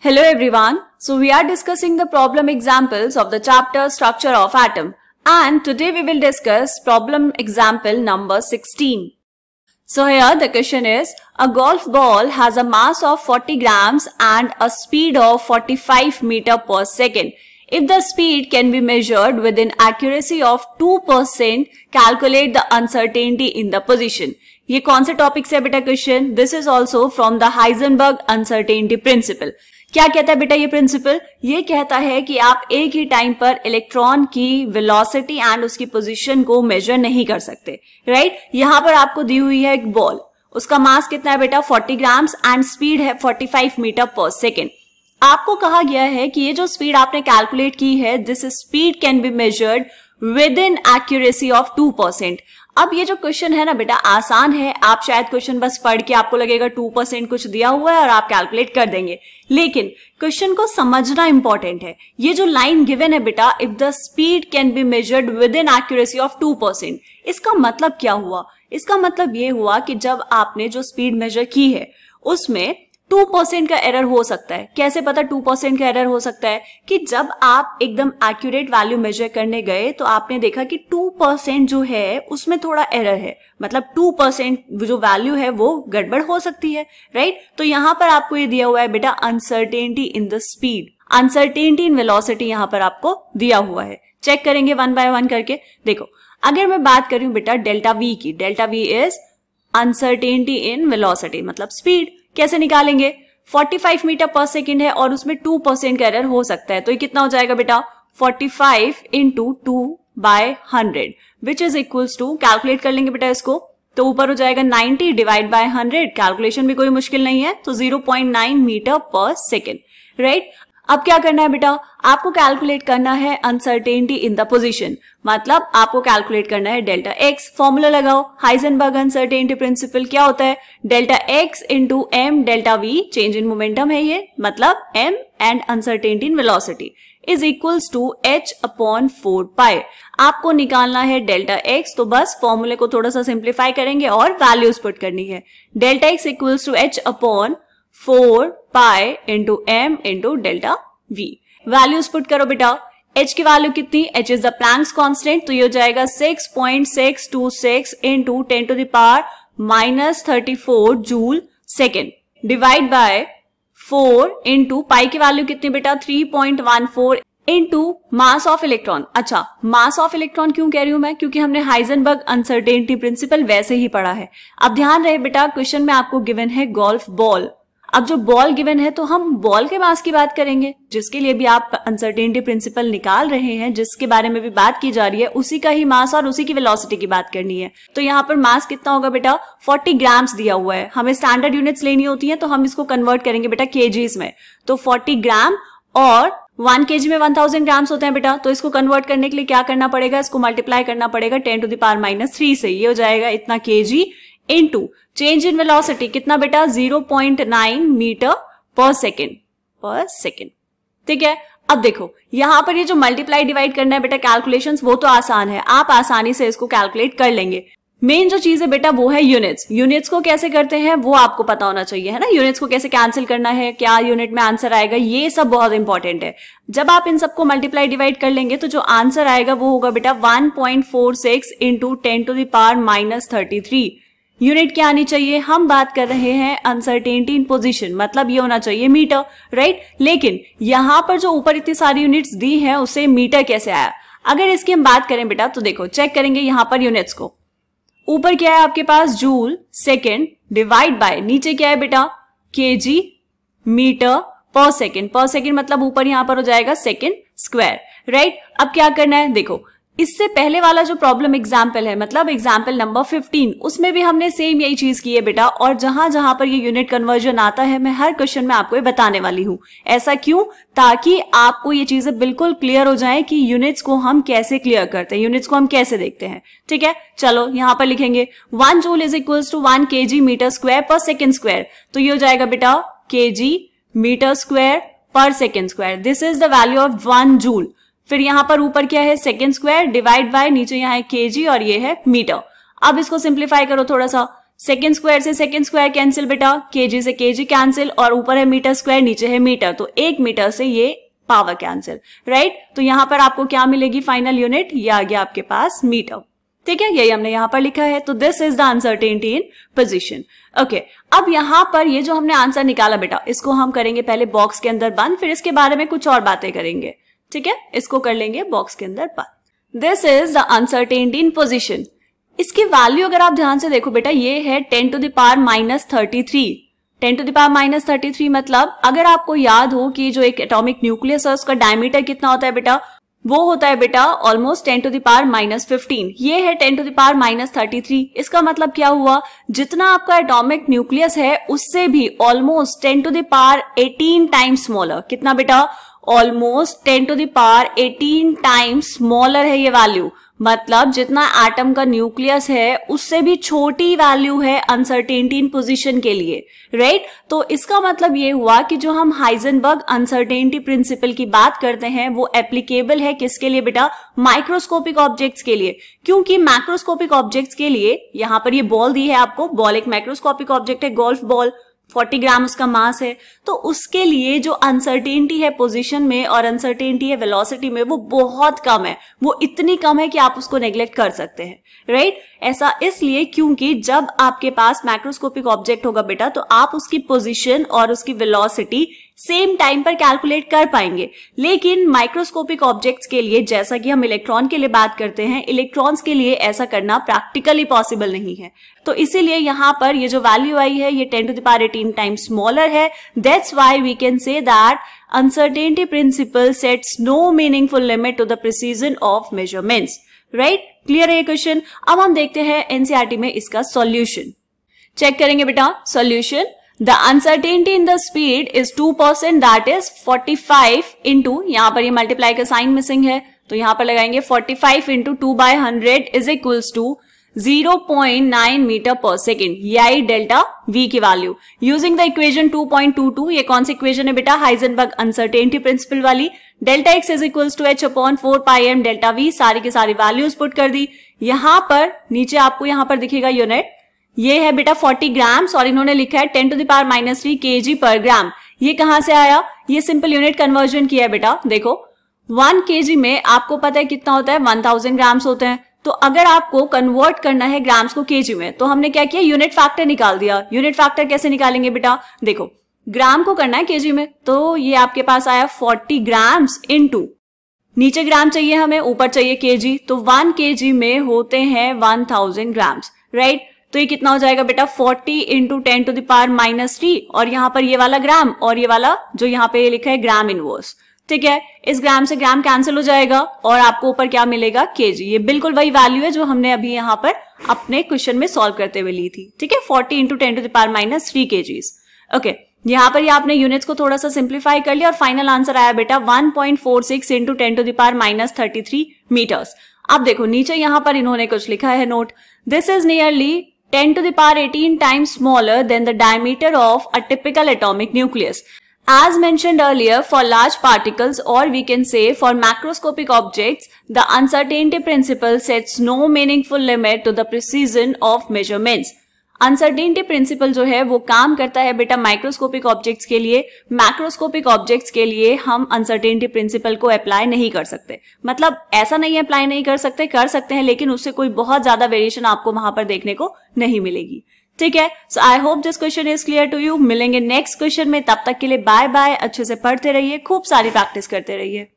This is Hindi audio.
Hello everyone. So we are discussing the problem examples of the chapter Structure of Atom, and today we will discuss problem example number 16. So here the question is, a golf ball has a mass of 40 grams and a speed of 45 meter per second. If the speed can be measured with an accuracy of 2%, calculate the uncertainty in the position. ये कौन से टॉपिक से बेटा question? This is also from the Heisenberg uncertainty principle. क्या कहता है बेटा ये प्रिंसिपल? ये कहता है कि आप एक ही टाइम पर इलेक्ट्रॉन की वेलोसिटी एंड उसकी पोजीशन को मेजर नहीं कर सकते, राइट? यहाँ पर आपको दी हुई है एक बॉल, उसका मास कितना है बेटा 40 ग्राम्स एंड स्पीड है 45 मीटर पर सेकेंड. आपको कहा गया है कि ये जो स्पीड आपने कैलकुलेट की है, this speed can be measured with in accuracy of 2%. अब ये जो क्वेश्चन है ना बेटा आसान है, आप शायद क्वेश्चन बस पढ़ के आपको लगेगा 2% कुछ दिया हुआ है और आप कैलकुलेट कर देंगे, लेकिन क्वेश्चन को समझना इंपॉर्टेंट है. ये जो लाइन गिवन है बेटा, if the speed can be measured with in accuracy of 2%, इसका मतलब क्या हुआ? इसका मतलब ये हुआ कि जब आपने जो स्पीड मेजर की है उसमें 2% का एरर हो सकता है. कैसे पता 2% का एरर हो सकता है? कि जब आप एकदम एक्यूरेट वैल्यू मेजर करने गए तो आपने देखा कि 2% जो है उसमें थोड़ा एरर है, मतलब 2% जो वैल्यू है वो गड़बड़ हो सकती है, राइट? तो यहां पर आपको ये दिया हुआ है बेटा uncertainty in the speed, uncertainty in velocity यहां पर आपको दिया हुआ है. चेक करेंगे वन बाय वन करके. देखो, अगर मैं बात करूं बेटा डेल्टा वी की, delta we is uncertainty in velocity, मतलब स्पीड. कैसे निकालेंगे? 45 मीटर पर सेकेंड है और उसमें 2% का एरर हो सकता है, तो ये कितना हो जाएगा बेटा 45 into 2/100 which is equals to, calculate कर लेंगे बेटा इसको, तो ऊपर हो जाएगा 90 डिवाइड बाय 100. कैलकुलेशन भी कोई मुश्किल नहीं है, तो 0.9 मीटर पर सेकेंड, राइट? अब क्या करना है बेटा? आपको कैलकुलेट करना है अनसर्टेनिटी इन द पोजीशन, मतलब आपको कैलकुलेट करना है डेल्टा एक्स. फॉर्मूला लगाओ, हाइजेनबर्ग अनसर्टेनिटी प्रिंसिपल क्या होता है? Delta X into M delta V, change in momentum है ये, मतलब M and uncertainty in velocity is equals to h/4π. आपको निकालना है डेल्टा एक्स, तो बस फॉर्मूले को थोड़ा सा सिंप्लीफाई करेंगे और वैल्यूज पुट करनी है. Delta X equals to h/4π into M into delta V. Values put करो बेटा. h की वैल्यू कितनी? h is the Planck's constant, तो ये हो जाएगा 6.626 into 10⁻⁻34 joule second divide by 4 into pi की वैल्यू कितनी बेटा 3.14 इंटू मास ऑफ इलेक्ट्रॉन. अच्छा, मास ऑफ इलेक्ट्रॉन क्यों कह रही हूं मैं? क्योंकि हमने हाइजेनबर्ग अनसर्टेनिटी प्रिंसिपल वैसे ही पढ़ा है. अब ध्यान रहे बेटा, क्वेश्चन में आपको गिवन है गोल्फ बॉल. अब जो बॉल गिवन है तो हम बॉल के मास की बात करेंगे, जिसके लिए भी आप अनसर्टेनिटी प्रिंसिपल निकाल रहे हैं, जिसके बारे में भी बात की जा रही है, उसी का ही मास और उसी की वेलोसिटी की बात करनी है. तो यहाँ पर मास कितना होगा बेटा 40 ग्राम्स दिया हुआ है. हमें स्टैंडर्ड यूनिट्स लेनी होती है तो हम इसको कन्वर्ट करेंगे बेटा केजीज में. तो 40 ग्राम और 1 kg में 1000 ग्राम्स होते हैं बेटा, तो इसको कन्वर्ट करने के लिए क्या करना पड़ेगा? इसको मल्टीप्लाई करना पड़ेगा 10⁻³ से. ये हो जाएगा इतना KG into change in velocity कितना बेटा 0.9 मीटर पर सेकेंड. ठीक है. अब देखो यहां पर ये जो मल्टीप्लाई डिवाइड करना है बेटा कैलकुलेशंस, वो तो आसान है, आप आसानी से इसको कैलकुलेट कर लेंगे. मेन जो चीज है बेटा वो है यूनिट्स. यूनिट्स को कैसे करते हैं वो आपको पता होना चाहिए, है ना? यूनिट्स को कैसे कैंसिल करना है, क्या यूनिट में आंसर आएगा, ये सब बहुत इंपॉर्टेंट है. जब आप इन सबको मल्टीप्लाई डिवाइड कर लेंगे तो जो आंसर आएगा वो होगा बेटा 1.46 इंटू 10⁻⁻33. यूनिट क्या आनी चाहिए? हम बात कर रहे हैं अनसर्टेनिटी इन पोजीशन, मतलब ये होना चाहिए मीटर, राइट? लेकिन यहां पर जो ऊपर इतनी सारी यूनिट्स दी हैं उससे मीटर कैसे आया? अगर इसकी हम बात करें बेटा तो देखो, चेक करेंगे यहां पर यूनिट्स को. ऊपर क्या है आपके पास? जूल सेकेंड डिवाइड बाय नीचे क्या है बेटा केजी मीटर पर सेकेंड. पर सेकेंड मतलब ऊपर यहां पर हो जाएगा सेकेंड स्क्वायर, राइट? अब क्या करना है? देखो, इससे पहले वाला जो प्रॉब्लम एग्जाम्पल है, मतलब एग्जाम्पल नंबर 15, उसमें भी हमने सेम यही चीज की है बेटा. और जहां जहां पर ये यूनिट कन्वर्जन आता है मैं हर क्वेश्चन में आपको ये बताने वाली हूं. ऐसा क्यों? ताकि आपको ये चीजें बिल्कुल क्लियर हो जाए कि यूनिट्स को हम कैसे क्लियर करते हैं, यूनिट्स को हम कैसे देखते हैं. ठीक है, चलो यहां पर लिखेंगे 1 joule is equals to 1 kg metre square per second square. तो ये हो जाएगा बेटा kg metre square per second square. This is the value of 1 joule. फिर यहां पर ऊपर क्या है? सेकेंड स्क्वायर डिवाइड बाय नीचे यहाँ है केजी और ये है मीटर. अब इसको सिंप्लीफाई करो थोड़ा सा. सेकेंड स्क्वायर से सेकेंड स्क्वायर कैंसिल बेटा, केजी से केजी कैंसिल, और ऊपर है मीटर स्क्वायर, नीचे है मीटर, तो 1 मीटर से ये पावर कैंसिल, राइट। तो यहां पर आपको क्या मिलेगी फाइनल यूनिट, ये आ गया आपके पास मीटर, ठीक है, यही हमने यहां पर लिखा है। तो this is the uncertainty in position. Okay, अब यहां पर ये जो हमने आंसर निकाला बेटा, इसको हम करेंगे पहले बॉक्स के अंदर बंद, फिर इसके बारे में कुछ और बातें करेंगे, ठीक है। इसको कर लेंगे बॉक्स के अंदर बंद। This is the uncertainty in position. इसकी वैल्यू अगर आप ध्यान से देखो बेटा, ये है 10 to the power -33। 10 to the power -33 मतलब अगर आपको याद हो कि जो एक एटॉमिक न्यूक्लियस है उसका डायमीटर कितना होता है बेटा, वो होता है बेटा ऑलमोस्ट 10 to the power -15। ये है 10 to the power -33। इसका मतलब क्या हुआ, जितना आपका एटॉमिक न्यूक्लियस है उससे भी almost 10 to the power 18 times smaller. कितना बेटा, almost 10 to the power 18 times smaller है ये वैल्यू। मतलब जितना एटम का न्यूक्लियस है उससे भी छोटी वैल्यू है अनसर्टेनिटी इन पोजीशन के लिए, राइट। तो इसका मतलब ये हुआ कि जो हम हाइजेनबर्ग अनसर्टेनिटी प्रिंसिपल की बात करते हैं वो एप्लीकेबल है किसके लिए बेटा, माइक्रोस्कोपिक ऑब्जेक्ट्स के लिए। क्योंकि मैक्रोस्कोपिक ऑब्जेक्ट्स के लिए यहां पर ये बॉल दी है आपको, बॉल एक माइक्रोस्कोपिक ऑब्जेक्ट है, गोल्फ बॉल, 40 ग्राम उसका मास है, तो उसके लिए जो अनसर्टेनिटी है पोजीशन में और अनसर्टेनिटी है वेलोसिटी में वो बहुत कम है, वो इतनी कम है कि आप उसको नेग्लेक्ट कर सकते हैं, राइट। ऐसा इसलिए क्योंकि जब आपके पास मैक्रोस्कोपिक ऑब्जेक्ट होगा बेटा तो आप उसकी पोजीशन और उसकी वेलोसिटी सेम टाइम पर कैलकुलेट कर पाएंगे। लेकिन माइक्रोस्कोपिक ऑब्जेक्ट्स के लिए, जैसा कि हम इलेक्ट्रॉन के लिए बात करते हैं, इलेक्ट्रॉन्स के लिए ऐसा करना प्रैक्टिकली पॉसिबल नहीं है। तो इसीलिए यहां पर ये जो वैल्यू आई है ये 10 to the power 18 times smaller है। That's why we can say that uncertainty principle sets no meaningful limit to the precision of measurements, right. Clear है ये क्वेश्चन। अब हम देखते हैं एनसीईआरटी में इसका सॉल्यूशन। चेक करेंगे बेटा solution. The uncertainty in the speed is 2%, that is 45 into, यहाँ पर ये मल्टीप्लाई का साइन मिसिंग है तो यहाँ पर लगाएंगे 45 into 2/100 is equals to 0.9 metre per second. ये आई डेल्टा V की वैल्यू यूजिंग द इक्वेशन 2.22। ये कौन सी इक्वेशन है बेटा, हाइजेनबर्ग अनसर्टेनिटी प्रिंसिपल वाली। Delta x is equals to h/4πm delta V, सारी की सारी वैल्यूज पुट कर दी। यहाँ पर नीचे आपको यहाँ पर दिखेगा यूनिट, ये है बेटा 40 ग्राम्स और इन्होंने लिखा है 10 to the power -3 kg पर ग्राम। ये कहां से आया, ये सिंपल यूनिट कन्वर्जन किया है बेटा। देखो 1 kg में आपको पता है कितना होता है, 1000 ग्राम्स होते हैं। तो अगर आपको कन्वर्ट करना है ग्राम्स को केजी में तो हमने क्या किया, यूनिट फैक्टर निकाल दिया। यूनिट फैक्टर कैसे निकालेंगे बेटा, देखो ग्राम को करना है केजी में, तो ये आपके पास आया 40 ग्राम्स इनटू, नीचे ग्राम चाहिए हमें, ऊपर चाहिए केजी, तो 1 kg में होते हैं 1000 ग्राम्स, राइट। तो ये कितना हो जाएगा बेटा 40 इंटू 10 to the power -3, और यहाँ पर ये वाला ग्राम और ये वाला जो यहाँ पे लिखा है ग्राम इनवर्स, ठीक है। इस ग्राम से ग्राम कैंसिल हो जाएगा और आपको ऊपर क्या मिलेगा, केजी। ये बिल्कुल वही वैल्यू है जो हमने अभी यहाँ पर अपने क्वेश्चन में सॉल्व करते हुए ली थी, ठीक है। 40 into 10 to the power -3 kgs। Okay, यहाँ पर ये आपने यूनिट्स को थोड़ा सा सिंप्लीफाई कर लिया और फाइनल आंसर आया बेटा 1.46 into 10 to the power -33 metres. अब देखो नीचे यहाँ पर इन्होंने कुछ लिखा है note, this is nearly 10 to the power 18 times smaller than the diameter of a typical atomic nucleus. As mentioned earlier, for large particles, or we can say for macroscopic objects, the uncertainty principle sets no meaningful limit to the precision of measurements. Uncertainty principle जो है वो काम करता है बेटा माइक्रोस्कोपिक ऑब्जेक्ट्स के लिए, मैक्रोस्कोपिक ऑब्जेक्ट्स के लिए हम अनसर्टेनिटी प्रिंसिपल को अप्लाई नहीं कर सकते। मतलब ऐसा नहीं है अप्लाई नहीं कर सकते, कर सकते हैं, लेकिन उससे कोई बहुत ज्यादा वेरिएशन आपको वहां पर देखने को नहीं मिलेगी, ठीक है। So I hope this question is clear to you. मिलेंगे नेक्स्ट क्वेश्चन में, तब तक के लिए बाय बाय। अच्छे से पढ़ते रहिए, खूब सारी प्रैक्टिस करते रहिए।